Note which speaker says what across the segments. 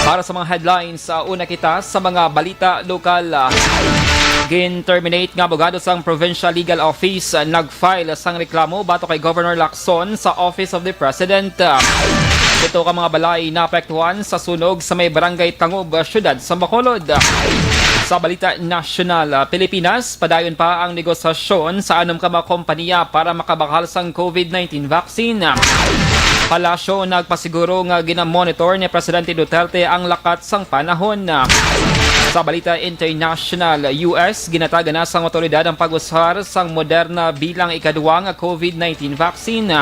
Speaker 1: Para sa mga headlines, una kita sa mga balita lokal. Gin-terminate nga abogado sang Provincial Legal Office nag-file sang reklamo bato kay Governor Lacson sa Office of the President. Ito ka mga balay naapektuhan sa sunog sa may barangay Tangob, syudad sa Bacolod. Sa Balita National, Pilipinas, padayon pa ang negosasyon sa anom ka mga kompanya para makabakal sang COVID-19 vaccine. Palasyo nagpasiguro nga ginamonitor ni Presidente Duterte ang lakat sang panahon. Sa Balita International, US, ginataga na sang otoridad ang pag-usar sang Moderna bilang ikaduwang COVID-19 vaccine.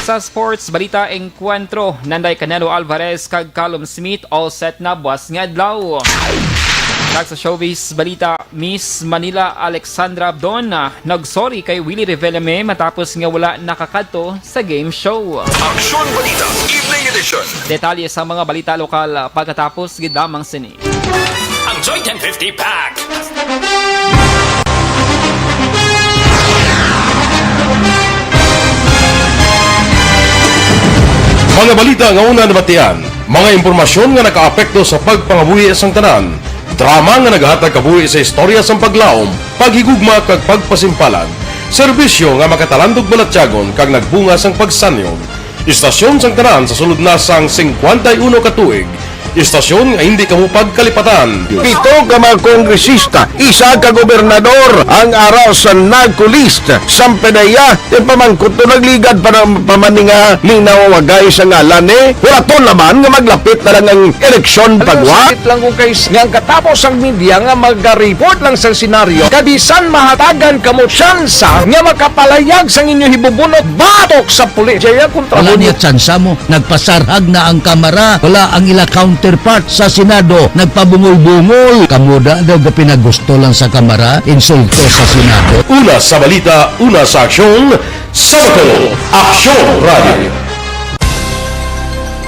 Speaker 1: Sa sports, balita engkwentro, nanday Canelo Alvarez kag Callum Smith all set na buwas nga adlaw. Sa showbiz balita, Miss Manila Alexandra Abdon nagsorry kay Willie Revellame matapos nga wala nakakadto sa game show.
Speaker 2: Aksyon Balita Evening Edition.
Speaker 1: Detalye sa mga balita lokal pagkatapos gidamang sini.
Speaker 2: Ang Joy 1050 Pack.
Speaker 3: Mga balita nga una nabatian, mga impormasyon nga nakaapekto sa pagpangabuhi sang tanan, drama nga naghatag kabuhi sa istorya sang paglaom, paghigugma kag pagpasimpalan, serbisyo nga makatalandog balatyagon kag nagbunga sang pagsanyon, istasyon sang tanan sa sulod na sang 51 ka tuig, istasyon nga hindi kamupag kalipatan.
Speaker 4: 7 ka mga kongresista, 1 ka gobernador ang araw sa nagkulist sa pedaya yung pamangkot to nagligad para pamaninga ning nawawagay sa ngalan wala to naman nga maglapit na lang ang eleksyon pagwa. Sakit lang kung kayo nga katapos ang media nga mag-report lang sa senaryo kabisan mahatagan kamo tsansa nga makapalayag sa inyo hibubunot batok sa pulis. Jaya kontra
Speaker 5: wala niya tsansa mo, nagpasarhag na ang kamera, wala ang ila counterpart sa Senado, nagpabungol-bungol. Kamuda daw pinagusto lang sa kamera, insulto sa Senado.
Speaker 3: Una sa balita, una sa aksyon, sa Bacolod, Aksyon Radio.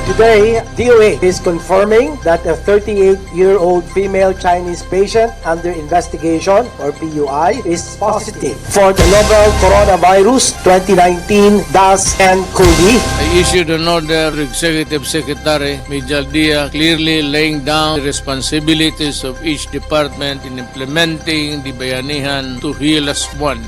Speaker 6: Today, DOA is confirming that a 38-year-old female Chinese patient under investigation, or PUI, is positive for the novel coronavirus 2019-10-CoV.
Speaker 7: I issued an order to Executive Secretary Major Dia clearly laying down the responsibilities of each department in implementing the bayanihan to heal as one.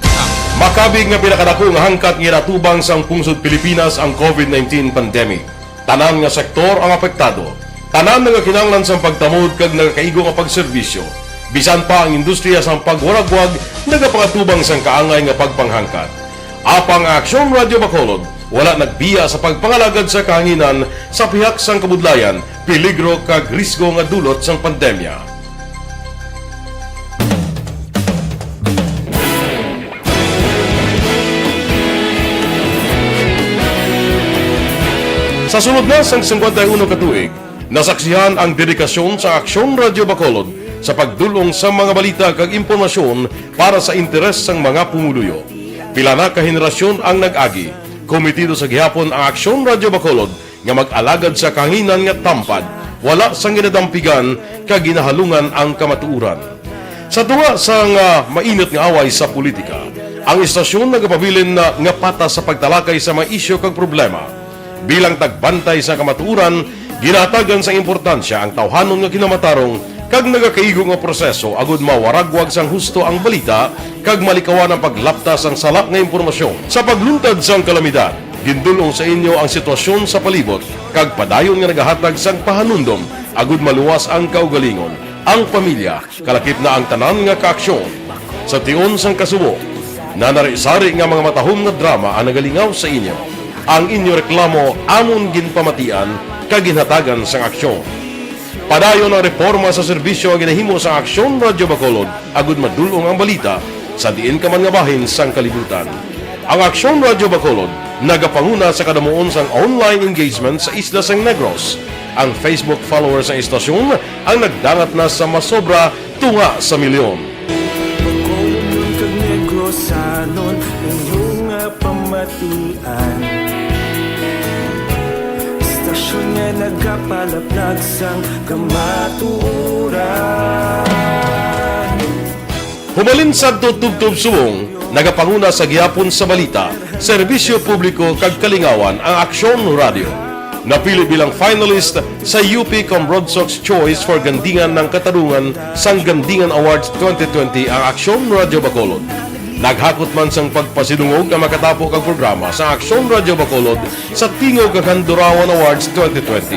Speaker 3: Makabig nga pinakadako nga hangkat nga natubang sang pungsod Pilipinas ang COVID-19 pandemic. Tanan nga sektor ang apektado. Tanan nga kinahanglan sang pagtamod kag nagakaigo nga pagserbisyo. Bisan pa ang industriya sang pagwaragwag nagapangatubang sang kaangay nga pagpanghangkat. Apang Aksyon Radio Bacolod wala nagbiya sa pagpangalagad sa kahanginan sa pihak sang kabudlayan, peligro kag risgo nga dulot sang pandemya. Sa sunod na sang 51 ka tuig, nasaksihan ang dedikasyon sa Aksyon Radio Bacolod sa pagdulong sa mga balita kag impormasyon para sa interes sang mga pumuluyo. Pila na ka henerasyon ang nag-agi, komitido sa gihapon ang Aksyon Radio Bacolod nga mag-alagad sa kahanginan nga tampad, wala sang ginadampigan kag ginahalungan ang kamatuuran. Sa tuwa sang mainit nga away sa politika, ang istasyon nagapabilin na nga patas sa pagtalakay sa mga isyu kag problema. Bilang tagbantay sa kamatuuran, ginatagan sa importansya ang tawhanon nga kinamatarong kag nagakaigo nga proseso agud mawaragwag sang husto ang balita kag malikawan ang paglaptas ang salak nga impormasyon. Sa pagluntad sang kalamidad, gindulong sa inyo ang sitwasyon sa palibot kag padayon nga nagahatag sang pahanundom agud maluwas ang kaugalingon, ang pamilya, kalakip na ang tanan nga kaaksyon. Sa tion sang kasubo, nanari-sari nga mga matahom nga drama ang nagalingaw sa inyo. Ang inyo reklamo amon ginpamatian kag ginhatagan sang aksyon. Padayon ang reforma sa serbisyo nga ginahimo sa Aksyon Radio Bacolod agud madulong ang balita sa diin ka man nga bahin sang kalibutan. Ang Aksyon Radio Bacolod nagapanguna sa kadamuon sang online engagement sa isla sang Negros. Ang Facebook followers sa istasyon ang nagdangat na sa masobra tunga sa milyon.
Speaker 8: Pagkulong kag Negros sanon inyong pamatian. Istasyon nga nagapalaplag sang kamaturan.
Speaker 3: Humalin sa tutubtub subong, nagapanguna sa gihapon sa balita, serbisyo publiko kag kalingawan ang Aksyon Radio. Napili bilang finalist sa UP Broadsox Choice for Gandingan ng Katarungan sang Gandingan Awards 2020 ang Aksyon Radio Bacolod. Naghakot man sang pagpasidungog na makatapo kang programa sa Aksyon Radio Bacolod sa Tingog kag Durawan Awards 2020.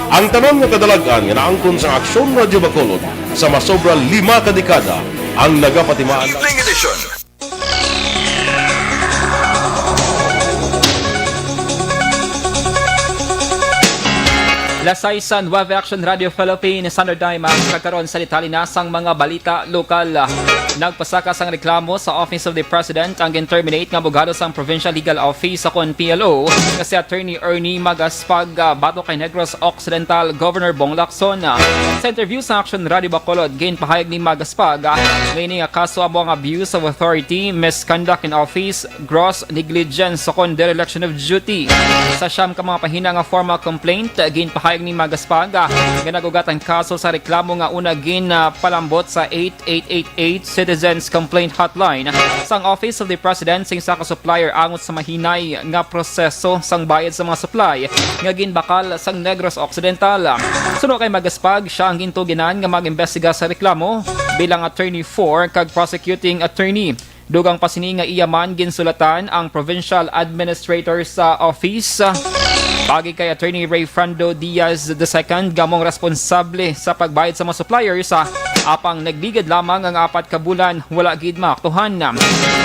Speaker 3: Ang tanon nga kadalagan nga naangkon sa Aksyon Radio Bacolod sa masobra 5 ka dekada ang nagapatimaan.
Speaker 2: Evening edition.
Speaker 1: Lasay sa 9 Action Radio Philippines Standard Time ang kakaroon sa litalinasang mga balita lokal. Nagpasaka sang reklamo sa Office of the President ang terminate nga abogado sang Provincial Legal Office sa PLO kasi Attorney Ernie Magaspag bato kay Negros Occidental Governor Bong Lacson. Sa interview sa Action Radio Bacolod, ginpahayag ni Magaspag ngayon nga kaso amo ang abuse of authority, misconduct in office, gross negligence sa dereliction of duty. Sa siyam ka mga pahina nga formal complaint, ginpahayag ni Magaspag nga nagugat ang kaso sa reklamo nga una palambot sa 8888 Citizens Complaint Hotline sang Office of the President sing sa supplier angot sa mahinay nga proseso sang bayad sa mga supply nga ginbakal sang Negros Occidental. Suno kay Magaspag, siya ang gintuginan nga mag-imbestiga sa reklamo bilang Attorney 4 kag Prosecuting Attorney. Dugang pasini nga iyaman ginsulatan ang Provincial Administrator sa office. Pagi kay Attorney Ray Frando Diaz II, gamong responsable sa pagbayad sa mga suppliers, apang nagligad lamang ang 4 ka bulan, wala gid maaktuhan.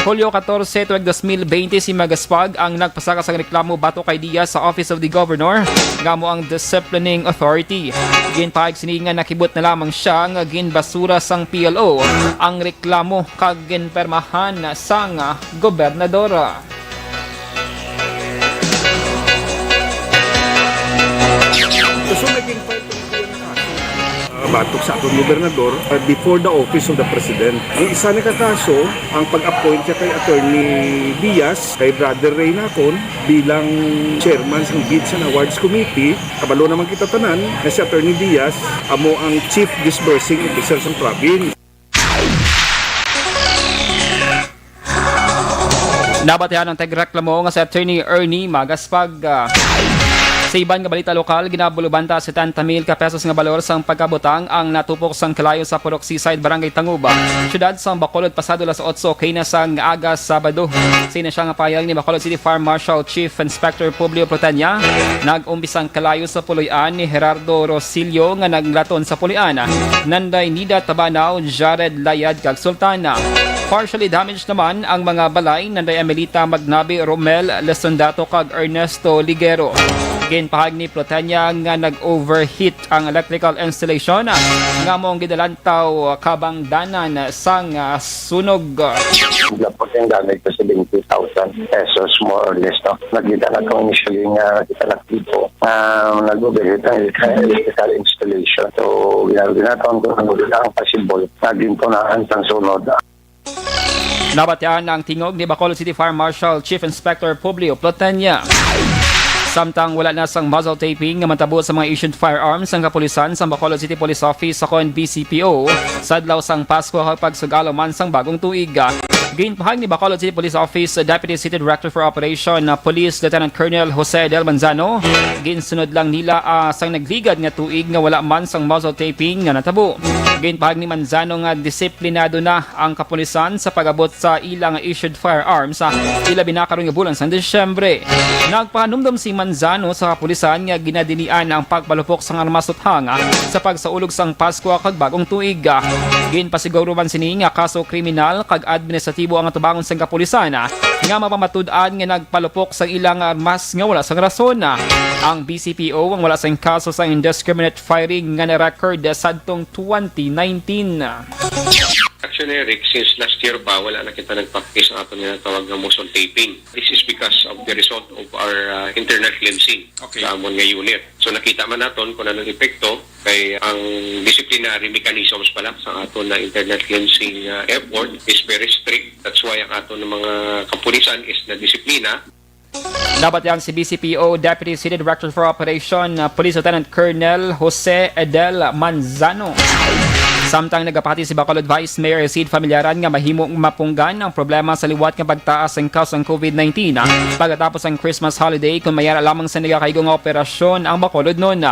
Speaker 1: Hulyo 14, tuwag 2020 si Magaspag ang nagpasaka sa reklamo bato kay Diaz sa Office of the Governor, gamo ang Disciplining Authority. Ginpahayag sini nga nakibot na lamang siya nga ginbasura sang PLO ang reklamo kag ginpermahan sang gobernadora.
Speaker 9: So naging fight ng kaso batok sa atong gobernador before the office of the president. Ang isa na kakaso, ang pag-appoint niya kay Attorney Diaz, kay Brother Ray Nacon, bilang chairman ng Bids and Awards Committee. Kabalo naman kita tanan na si Attorney Diaz, amo ang Chief Disbursing Officer sa province.
Speaker 1: Nabatehan ang tagreklamo nga si Attorney Ernie Magaspag. Sa iban nga balita lokal, ginabulubanta 70,000 ka pesos nga balor sang pagkabutang ang natupok sang kalayo sa Purok Seaside, Barangay Tanguba, syudad sa Bacolod pasado las 8 kay na sang aga Sabado. Sina siya nga payag ni Bacolod City Farm Marshal Chief Inspector Publio Plotanya, nag-umpisang kalayo sa puloy-an ni Gerardo Rosilio nga naglaton sa puloy-an, Nanday Nida Tabanaw, Jared Layad kag Sultana. Partially damaged naman ang mga balay Nanday Amelita Magnabi, Romel Lesondato kag Ernesto Ligero. Ginpahag ni Plotanya nga nag-overheat ang electrical installation nga mong gidalantaw kabang danan sang sunog.
Speaker 10: Lapot yung damage ko sa 20,000 pesos more or less. No? Nagkita na kong initially nga kita na tipo nag-overheat ang electrical installation. So ginagawa ko ang possible na ginto na ang sunod.
Speaker 1: Nabatyaan ang tingog ni Bacolod City Fire Marshal Chief Inspector Publio Plotanya. Samtang wala na sang muzzle taping nga matabo sa mga issued firearms ang kapulisan sa Bacolod City Police Office sa BCPO sa adlaw sang Pasko kapag sugalo man sang bagong tuig. Ginpahag ni Bacolod City Police Office Deputy City Director for Operation Police Lieutenant Colonel Jose Del Manzano, ginsunod lang nila sang nagligad nga tuig nga wala man sang muzzle taping nga natabo. Ginpahag ni Manzano nga disiplinado na ang kapulisan sa pag-abot sa ilang issued firearms ilabi na karon nga bulan sa Disyembre. Nagpahanumdum si Manzano sa kapulisan nga ginadinian ang pagpalupok sang armas at hanga sa pagsaulog sang Pasko kag bagong tuig. Ginpasiguro man sini nga kaso kriminal kag administratibo ang atubangon sang kapulisan nga mapamatud-an nga nagpalupok sa ilang armas nga wala sang rason. Ang BCPO ang wala sang kaso sa indiscriminate firing nga na-record sadtong 2019.
Speaker 11: Actually, Eric, since last year ba, wala na kita nagpa-case ang ato nila tawag na muzzle taping. This is because of the result of our internal cleansing sa amon nga unit. So nakita man naton kung anong epekto kay ang disciplinary mechanisms pala sa ato na internal cleansing effort is very strict. That's why ang ato ng mga kapulisan is na disiplina.
Speaker 1: Dapat yan si BCPO Deputy City Director for Operation Police Lieutenant Colonel Jose Edel Manzano. Samtang nagapati si Bacolod Vice Mayor Sid Familiaran nga mahimong mapunggan ang problema sa liwat nga pagtaas ng kaso ng COVID-19 pagkatapos ang Christmas holiday kung mayara lamang sa nagakaigong operasyon ang Bacolod noon.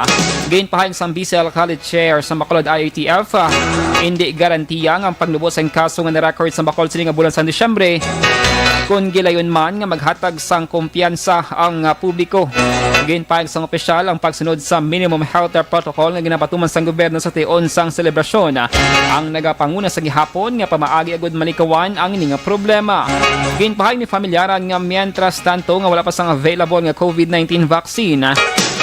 Speaker 1: Gayunpahan sa Vice Alcalde Chair sa Bacolod IATF, hindi garantiya ang paglubos ang kaso nga na-record sa Bacolod sining bulan sa Disyembre kung gilayon man nga maghatag sang kumpiyansa ang publiko. Gayunpahan sa opisyal ang pagsunod sa minimum health protocol nga ginapatuman sa gobyerno sa tion sang selebrasyon ang nagapanguna sa gihapon nga pamaagi agud malikawan ang ining problema. Gayunpahan ni Familiaran nga mientras tanto nga wala pa sang available nga COVID-19 vaccine,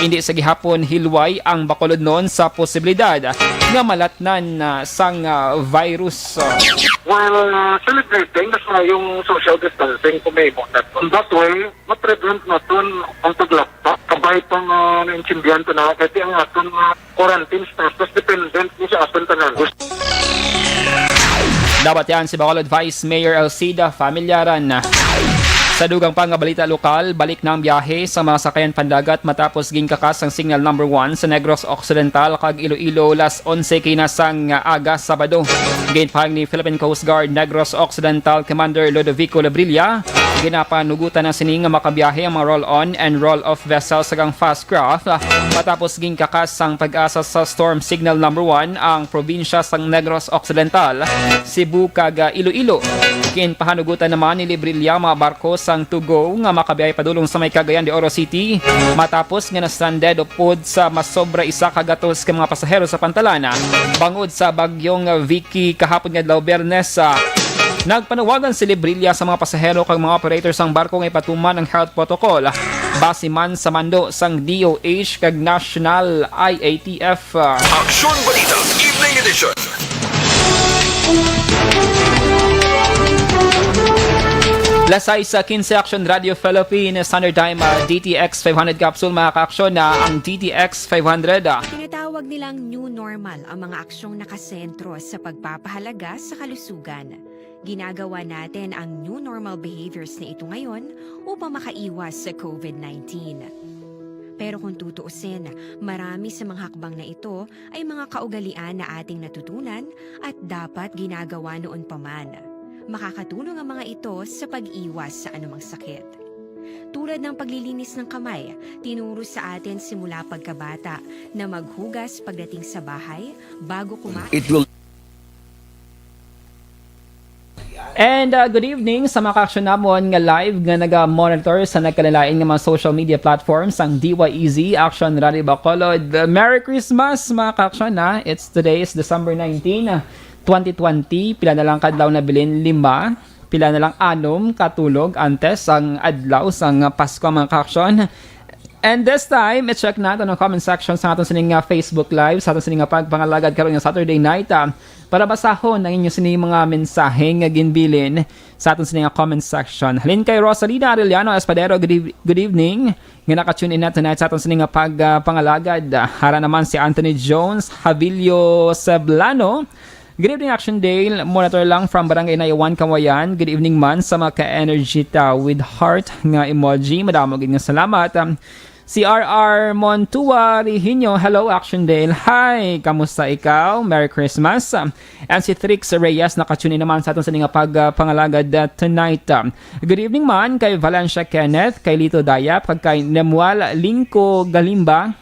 Speaker 1: hindi sa gihapon hilway ang Bacolod noon sa posibilidad nga malatnan sang virus.
Speaker 12: While celebrating, nasa yung social distancing kumimo natin. That way, ma-prevent natin ang paglapta. Kabay pang naintindihan ko na kasi ang aton quarantine status dependent ni sa aton tanan.
Speaker 1: Dapat yan si Bacolod Vice Mayor Alcida Familiaran. Sa dugang pang balita lokal, balik na ang biyahe sa mga sakayan pandagat matapos gingkakas ang signal number 1 sa Negros Occidental kag Iloilo las 11 kinasang aga Sabado. Gayunpahan ni Philippine Coast Guard Negros Occidental Commander Lodovico Labrilla, ginapanugutan na sining makabiyahe ang mga roll-on and roll-off vessels sagang fast craft matapos gingkakas ang pag-asa sa storm signal number 1 ang probinsya sang Negros Occidental, Cebu kag Iloilo. Pahanugutan naman ni Labrilla mga barko sang to-go nga makabiyahe padulong sa may Cagayan de Oro City matapos nga na-stranded upod sa masobra isa kagatos ka mga pasahero sa Pantalana bangod sa bagyong Vicky kahapon nga adlaw Biyernes. Nagpanawagan si Labrilla sa mga pasahero kag mga operators sang barko nga ipatuman ang health protocol base man sa mando sang DOH kag National IATF.
Speaker 2: Aksyon Balita, Evening Edition.
Speaker 1: Lasay sa 15 Action Radio Philippines Standard Time DTX 500 capsule mga ka-aksyon na ang DTX 500.
Speaker 13: Tinatawag nilang new normal ang mga aksyong nakasentro sa pagpapahalaga sa kalusugan. Ginagawa natin ang new normal behaviors na ito ngayon upang makaiwas sa COVID-19. Pero kung tutuusin, marami sa mga hakbang na ito ay mga kaugalian na ating natutunan at dapat ginagawa noon pa man. Makakatulong ang mga ito sa pag-iwas sa anumang sakit. Tulad ng paglilinis ng kamay, tinuro sa atin simula pagkabata na maghugas pagdating sa bahay bago kumain.
Speaker 1: And good evening sa mga ka-aksyon namon nga live nga naga-monitor sa nagkalilain nga mga social media platforms ang DYEZ Action Radio Bacolod. Merry Christmas mga ka-aksyon na. Today is December 19, 2020, pila na lang kadlaw na bilin 5, pila na lang 6 katulog antes ang adlaw sang Pasko mga ka-aksyon. And this time, i-check natin ang comment section sa aton sining Facebook Live, sa aton sining pagpangalagad karon nga Saturday night para basahon ang inyo sining mga mensahe nga ginbilin sa aton sining comment section. Halin kay Rosalina Arellano Espadero, good evening. Nga naka-tune in na tonight sa aton sining pagpangalagad. Hara naman si Anthony Jones, Javilio Seblano. Good evening, Action Dale. Monitor lang from Barangay Naiwan, Kawayan. Good evening man sa mga ka-energy ta with heart nga emoji. Madamog nga salamat. Si RR Montua Rihinyo, hello Action Dale. Hi, kamusta ikaw? Merry Christmas. And si Trix Reyes, nakatune naman sa aton sa nga pagpangalagad tonight. Good evening man kay Valencia Kenneth, kay Lito Dayap, kay Nemual Lingko Galimba.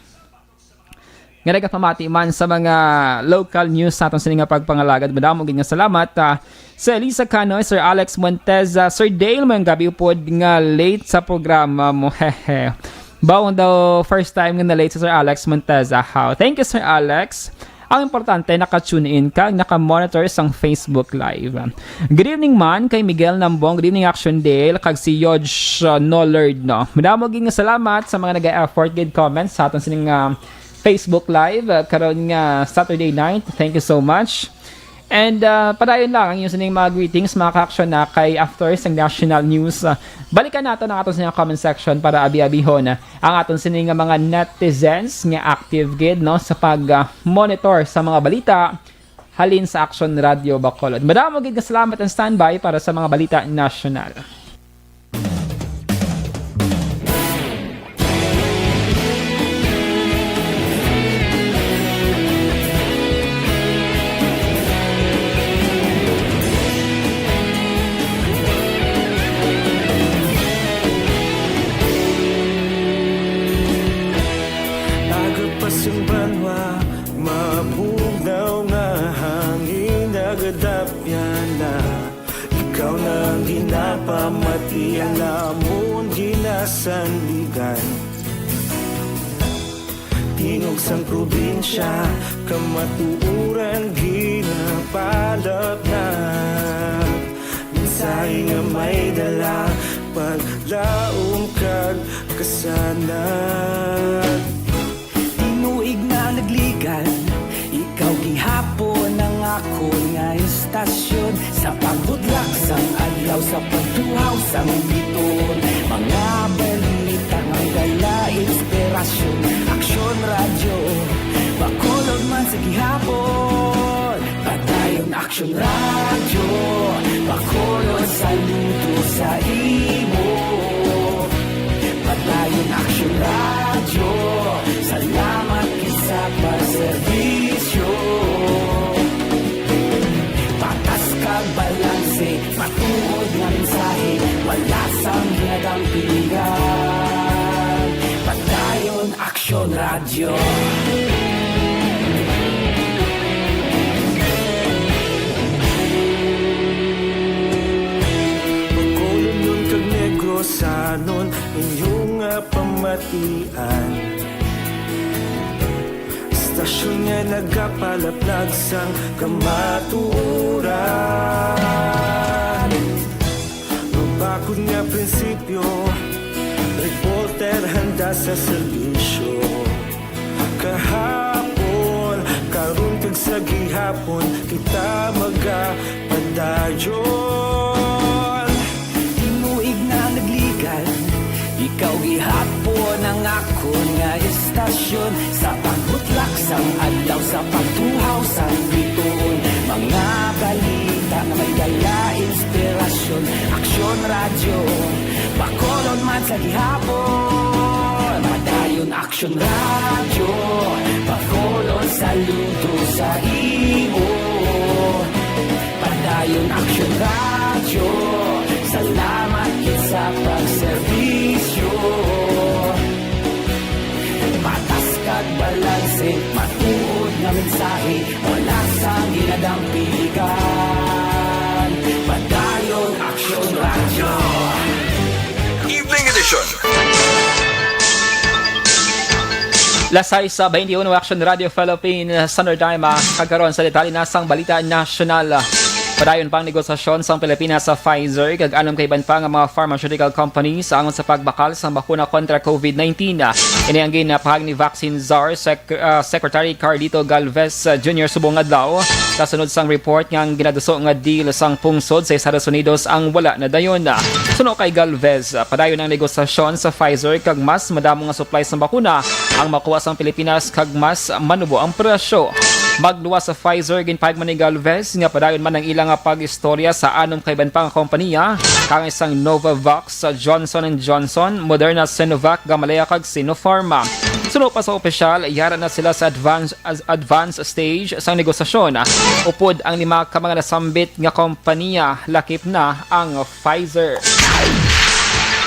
Speaker 1: Nga nagapamati man sa mga local news sa aton sining pagpangalagad. Madamog nga salamat. Sa Elisa Canoy, Sir Alex Montez, Sir Dale, mayang gabi upod nga late sa programa mo. Hehe. Bawang daw first time nga na late sa Sir Alex Montez. How? Thank you, Sir Alex. Ang importante, naka-tune in ka, naka-monitor sang Facebook Live. Good evening man kay Miguel Nambong. Good evening Action Dale. Kag si Yodge Nollard, no? Madamog nga salamat sa mga nag-effort, good comments sa aton sining Facebook Live karon nga Saturday night. Thank you so much. And padayon lang ang inyong mga greetings mga ka-aksyon na kay after sa national news. Balikan natin ang aton sa comment section para abi-abihon ang aton sa mga netizens nga active gid no sa pag-monitor sa mga balita halin sa Action Radio Bacolod. Madamo gid nga salamat and standby para sa mga balita national.
Speaker 8: kanwa mabugnaw nga hangin nagadapyan na ikaw na ginapamati alamon ginasandigan tingog sang probinsya kamatuuran ginapalap na minsay nga may dala paglaong kag kasanan tinuig na nagligan ikaw gihapon ang ako nga istasyon sa pagbudlak sang adlaw sa pagtuhaw sang biton mga balita nga dala inspirasyon aksyon radyo bakolod man sa gihapon padayon aksyon radyo bakolod saludo sa imo padayon aksyon radyo salamat kisa pagserbisyo patas kag balanse matuod nga mensahe wala sang hinagang pilihan padayon aksyon radyo Bakolod nun kag negrosanon inyong pamatian Istasyon nga nagapalaplag sang kamaturan Mabakod nga prinsipyo reporter handa sa serbisyo kahapon karon kag sa gihapon kita magapadayon tinuig na nagligan ikaw gihapon ang ako nga istasyon sa pagbutlak sang adlaw sa pagtuhaw sang biton mga balita na may dala inspirasyon aksyon radyo bakolod man sa gihapon padayon aksyon radyo bakolod saludo sa imo padayon aksyon radyo salamat sa pagserbisyo patas kag balanse matuod nga mensahe wala sang ginadang piligan padayon aksyon radyo
Speaker 2: Evening Edition.
Speaker 1: Lasay sa 21 Action Radio Philippines Standard Time kagaron sa detalye nasang balita nasyonal. Padayon pang negosasyon sa Pilipinas sa Pfizer kag anom kay ban pa nga mga pharmaceutical companies angon sa pagbakal sa bakuna kontra COVID-19. Ini ang ginapahag ni Vaccine Czar Secretary Carlito Galvez Jr. subong adlaw kasunod sang report nga ginaduso nga deal sang pungsod sa Estados Unidos ang wala na dayon. Suno kay Galvez, padayon ang negosasyon sa Pfizer kag mas madamo nga supply sa bakuna ang makuha sa Pilipinas kag mas manubo ang presyo. Magluwas sa Pfizer ginpahag man ni Galvez nga padayon man ang ilang pag-istorya sa anom kay ban pang kompanya kang isang Novavax, Johnson & Johnson, Moderna, Sinovac, Gamaleya kag Sinopharm. Suno pa sa opisyal, yara na sila sa advanced stage sa negosasyon. Upod ang 5 ka mga nasambit nga kompanya, lakip na ang Pfizer.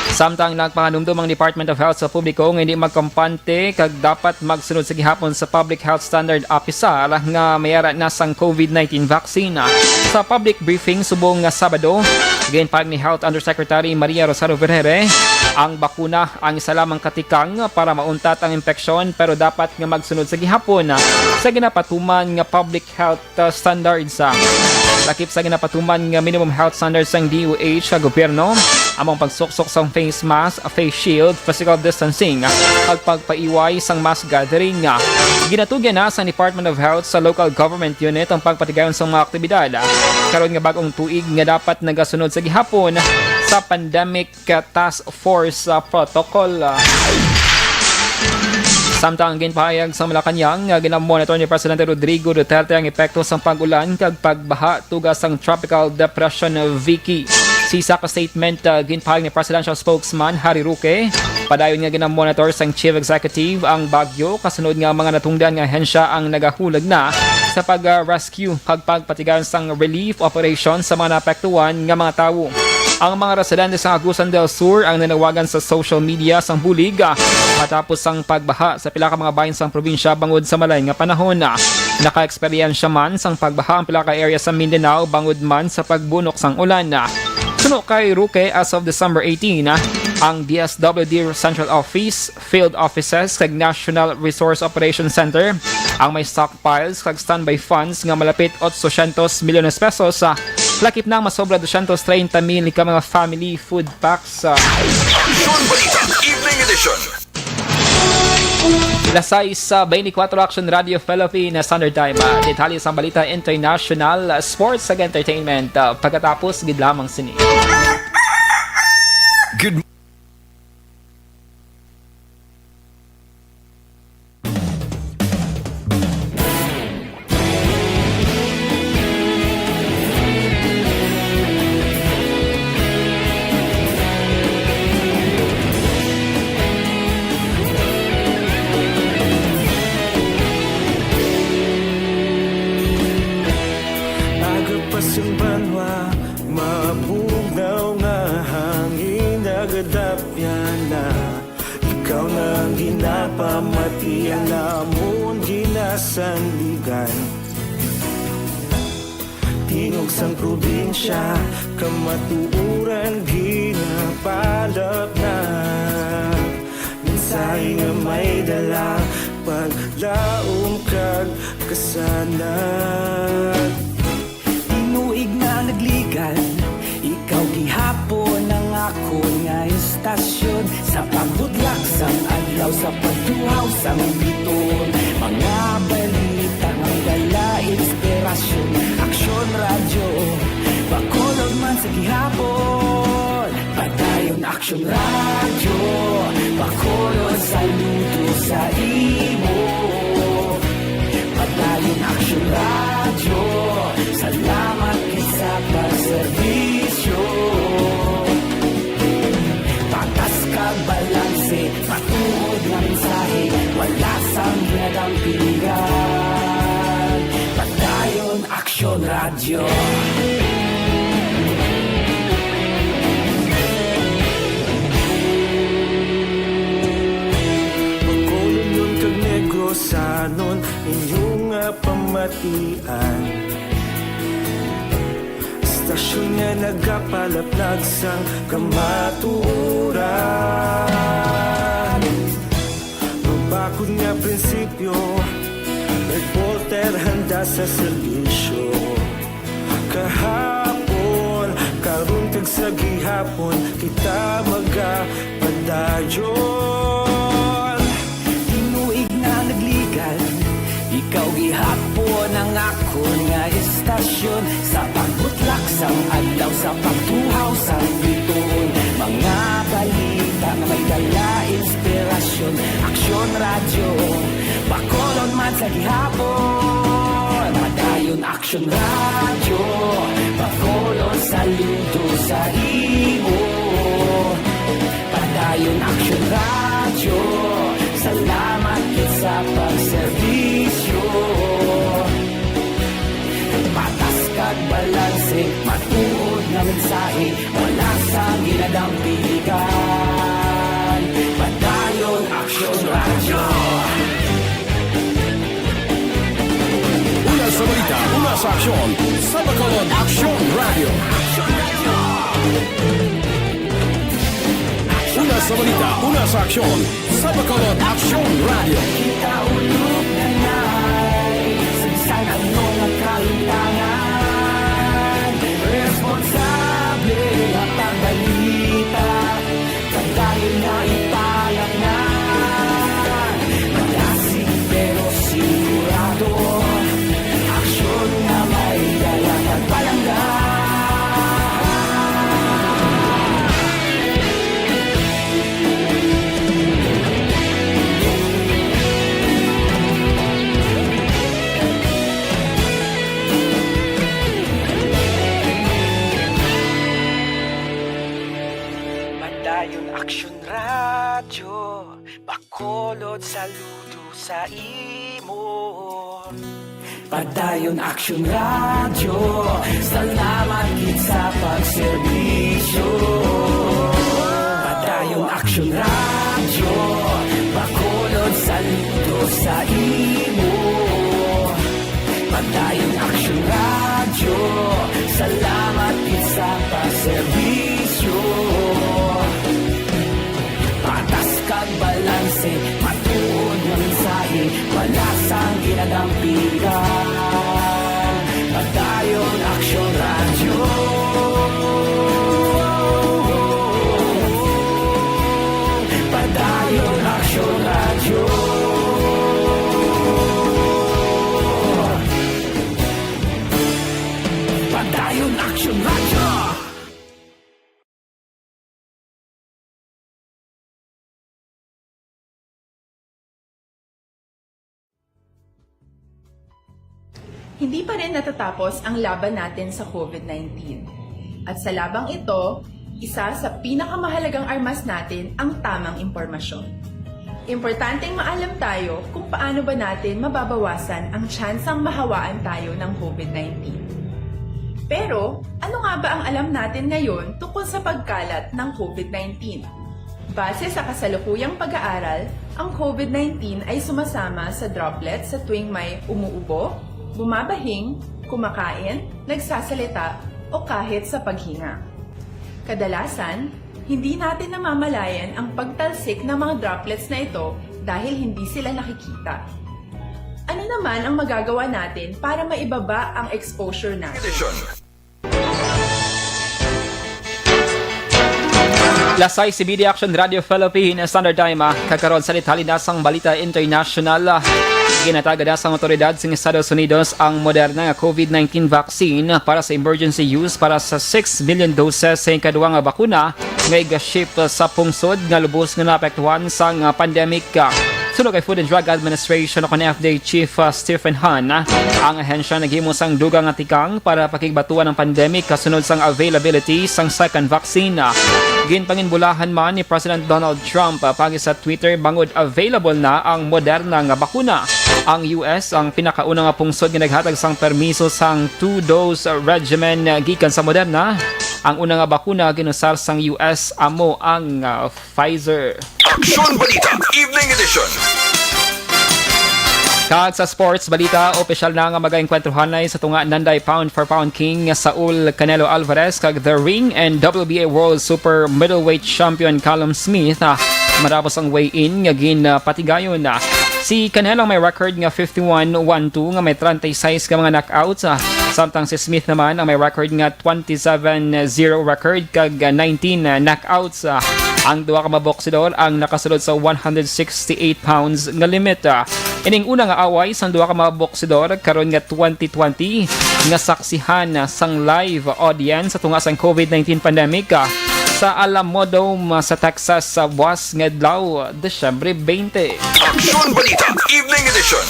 Speaker 1: Samtang nagpahanumdum ang Department of Health sa publiko nga hindi magkampante kag dapat magsunod sa gihapon sa Public Health Standard Officer nga mayara na sang COVID-19 vaccine. Sa public briefing subong nga Sabado, ginpahag ni Health Undersecretary Maria Rosario Vergere, ang bakuna ang isa lamang katikang para mauntat ang impeksyon pero dapat nga magsunod sa gihapon sa ginapatuman nga public health standards. Lakip sa ginapatuman nga minimum health standards ng DOH sa gobyerno, among pagsuksok sa face mask, face shield, physical distancing, at pagpaiway sang mass gathering. Ginatugyan na sa Department of Health sa local government unit ang pagpatigayon sa mga aktibidad. Karon nga bagong tuig nga dapat nagasunod sa gihapon sa Pandemic Task Force Protocol. Samtang ginpahayag sa Malacanang, ginamonitor ni Presidente Rodrigo Duterte ang epekto sa pag-ulan kag pagbaha tugas ang Tropical Depression Vicky. Sa statement, ginpahayag ni Presidential Spokesman Harry Roque, padayon nga ginamonitor sang Chief Executive ang bagyo kasunod nga mga natungdan nga ahensya ang nagahulag na sa pag-rescue kag pagpatigayon sang relief operation sa mga naapektuhan nga mga tawo. Ang mga residente sa Agusan del Sur ang nanawagan sa social media sang bulig matapos ang pagbaha sa pila ka mga bahin sang probinsya bangod sa malay nga panahon. Naka-eksperyensya man sang pagbaha ang pila ka area sa Mindanao bangod man sa pagbunok sang ulan. Suno kay Ruque as of December 18, ang DSWD Central Office, Field Offices kag National Resource Operations Center ang may stockpiles kag standby funds nga malapit 800 milyones pesos lakip na masobra 230 mil ka mga family food packs.
Speaker 2: Aksyon Balita, Evening Edition.
Speaker 1: Lasay sa 24 Action Radio Philippines Standard Time. Detalye sa Balita International Sports ag Entertainment. Pagkatapos, gid lamang sini.
Speaker 2: Good
Speaker 8: Agapasang banwa, mapugnaw nga hangin nagadapyan na. Ikaw na ang ginapamatian namon ginasandigan. Tingog sang probinsya, kamatuuran ginapalap na. Minsay nga may dala, paglaom kag kasanag. Inuig na nagligan, ikaw gihapon ang ako nga istasyon. Sa pagbudlak sang adlaw, sa pagtuhaw sang biton. Mga balita nga dala inspirasyon. Aksyon radyo, bakolod man sa gihapon. Padayon Aksyon radyo, bakolod sa luto sa imo. Padayon Aksyon radyo, salamat sa pagserbisyo. Patas kag balanse, patuod nga mensahe, wala sang ginadampingan. Padayon Aksyon radyo. Pagkulong yun kag negrosanon, inyong pamatian. Stasyon nga nagapalaplag sang kamaturan. Magbakod nga prinsipyo, reporter handa sa serbisyo. Kahapon, karun kag sa gihapon, kita magapadayon. Inuig na nagligan, ikaw gihapon ang ako nga istasyon. Sa pagbutlak sang adlaw, sa pagtuhaw sang biton. Mga balita na may dala inspirasyon. Aksyon radyo, bakolon man sa gihapon. Padayon Aksyon radyo, bakolon sa luto sa imo. Padayon Aksyon radyo, salamat sa pagserbisyo. Patas kag balanse, matuod na mensahe, wala sa ginadampigan. Padayon Aksyon radyo.
Speaker 4: Una sa balita, una sa aksyon, sa Bacolod Aksyon Radio. Una sa balita, una sa aksyon, sa Bacolod Aksyon Radio.
Speaker 8: Kita ulog na na'y sagsang ano ng kalintangan. Responsable at ang balita, pagdayon na ipalag na. Malasig pero sigurado, aksyon na may dalang at palanggan. Aksyon radyo, bakolod saludo sa imo. Padayon Aksyon Radio, salamat gid sa pagserbisyo. Padayon Aksyon Radio, Bacolod saludo sa imo. Padayon Aksyon Radio, salamat gid sa pagserbisyo. Patas kag balanse, matuod nga mensahe, malasang ginadampigan. Padayon Aksyon Radio. Padayon Aksyon Radio. Padayon Aksyon Radio.
Speaker 14: Hindi pa rin natatapos ang laban natin sa COVID-19. At sa labang ito, isa sa pinakamahalagang armas natin ang tamang impormasyon. Importanteng maalam tayo kung paano ba natin mababawasan ang tsansang mahawaan tayo ng COVID-19. Pero, ano nga ba ang alam natin ngayon tungkol sa pagkalat ng COVID-19? Base sa kasalukuyang pag-aaral, ang COVID-19 ay sumasama sa droplets sa tuwing may umuubo, bumabahing, kumakain, nagsasalita, o kahit sa paghinga. Kadalasan, hindi natin namamalayan ang pagtalsik ng mga droplets na ito dahil hindi sila nakikita. Ano naman ang magagawa natin para maibaba ang exposure natin?
Speaker 1: Lasay si BD Action Radio Philippines Standard Time kakaroon sa Lithalinasang Balita International. Ginataga na sa otoridad sa Estados Unidos ang Moderna COVID-19 vaccine para sa emergency use para sa 6 million doses sa ikaduwang bakuna nga iga-ship sa pungsod nga lubos nga naapektuhan sa pandemic. Sunog kay Food and Drug Administration o FDA Chief Stephen Hahn, ang ahensya naghimo sang dugang nga tikang para pakigbatuan ng pandemic kasunod sang availability sang second vaccine. Ginpanginbulahan man ni President Donald Trump pagi sa Twitter bangod available na ang Moderna nga bakuna. Ang US ang pinakaunang pungsod nga naghatag sang permiso sang 2-dose regimen gikan sa Moderna. Ang unang bakuna ginusar sang US amo ang Pfizer.
Speaker 2: Aksyon Balita, Evening Edition.
Speaker 1: Kag sa sports balita, opisyal na nga magaengkwentuhan sa tunga Nanday pound for pound king Saul Canelo Alvarez kag The Ring and WBA World Super Middleweight Champion Callum Smith matapos ang weigh-in nga ginpatigayon na. Si Canelo may record nga 51-1-2 nga may 36 ka mga knockouts. Samtang si Smith naman ang may record nga 27-0 record kag 19 knockouts. Ang duwa ka maboksidor ang nakasulod sa 168 pounds nga limit. Ining una nga away sang duwa ka maboksidor karon nga 2020 nga saksihan sang live audience sa tunga sang COVID-19 pandemic sa Alamodome sa Texas sa buwas nga adlaw Desyembre 20.
Speaker 2: Aksyon Balita, Evening Edition.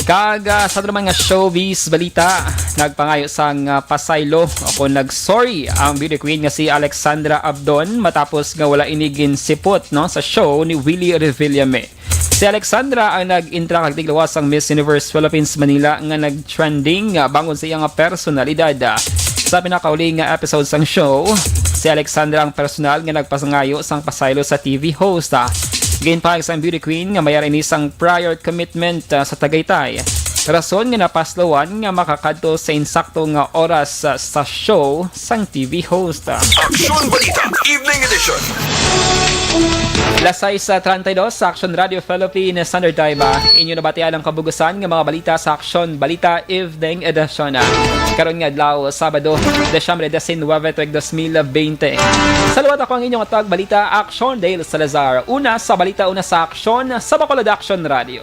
Speaker 1: Kag sa naman nga showbiz balita, nagpangayo sang pasaylo o nag-sorry ang beauty queen nga si Alexandra Abdon matapos nga wala inigin sipot no sa show ni Willie Revillame. Si Alexandra ang nag-intra kag tiglawas ang Miss Universe Philippines Manila nga nag-trending bangon sa iyang personalidad. Sa pinakauling nga episode sang show, si Alexandra ang personal nga nagpasangayo sang pasaylo sa TV host. Ginpahag sa beauty queen nga mayroon isang prior commitment sa Tagaytay. Rason nga napaslawan nga makakadto sa insakto nga oras sa show sang TV host.
Speaker 2: Aksyon Balita, Evening Edition.
Speaker 1: Lasay sa 32 sa Aksyon Radio Philippines Standard Time. Inyo nabatian ang kabugusan nga mga balita sa Aksyon Balita Evening Edition. Karon nga adlaw Sabado, Desyembre 19, 2020. Salawat ako ang inyong atag balita Aksyon Dale Salazar. Una sa balita, una sa Aksyon sa Bacolod Aksyon Radio.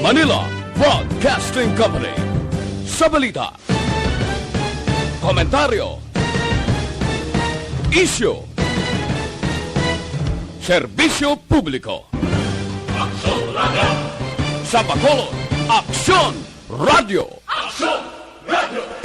Speaker 15: Manila Broadcasting Company. Sa balita, komentaryo, isyu, serbisyo publiko. Aksyon Radio. Sa Bacolod, Aksyon Radio. Aksyon Radio.